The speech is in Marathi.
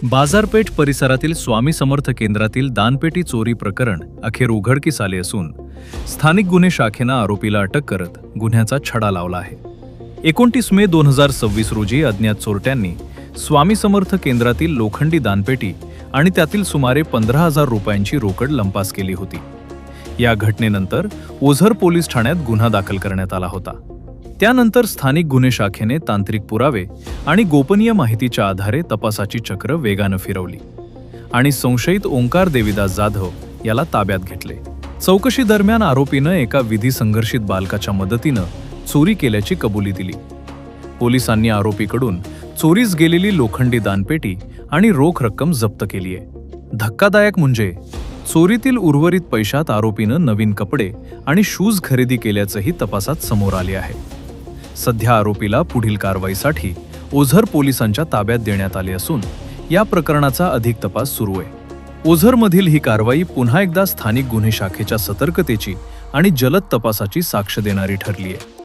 बाजारपेठ परिसरातील स्वामी समर्थ केंद्रातील दानपेटी चोरी प्रकरण अखेर उघडकीस आले असून स्थानिक गुन्हे शाखेनं आरोपीला अटक करत गुन्ह्याचा छडा लावला आहे। 29 मे 2026 रोजी अज्ञात चोरट्यांनी स्वामी समर्थ केंद्रातील लोखंडी दानपेटी आणि त्यातील सुमारे 15,000 रुपयांची रोकड लंपास केली होती। या घटनेनंतर ओझर पोलीस ठाण्यात गुन्हा दाखल करण्यात आला होता। त्यानंतर स्थानिक गुन्हे शाखेने तांत्रिक पुरावे आणि गोपनीय माहितीच्या आधारे तपासाची चक्र वेगानं फिरवली आणि संशयित ओंकार देविदास जाधव याला ताब्यात घेतले। चौकशी दरम्यान आरोपीनं एका विधी संघर्षित बालकाच्या मदतीनं चोरी केल्याची कबुली दिली। पोलिसांनी आरोपीकडून चोरीस गेलेली लोखंडी दानपेटी आणि रोख रक्कम जप्त केली आहे। धक्कादायक म्हणजे चोरीतील उर्वरित पैशात आरोपीनं नवीन कपडे आणि शूज खरेदी केल्याचंही तपासात समोर आले आहे। सध्या आरोपीला पुढील कारवाईसाठी ओझर पोलिसांच्या ताब्यात देण्यात आले असून या प्रकरणाचा अधिक तपास सुरू आहे। ओझरमधील ही कारवाई पुन्हा एकदा स्थानिक गुन्हे शाखेच्या सतर्कतेची आणि जलद तपासाची साक्ष देणारी ठरली आहे।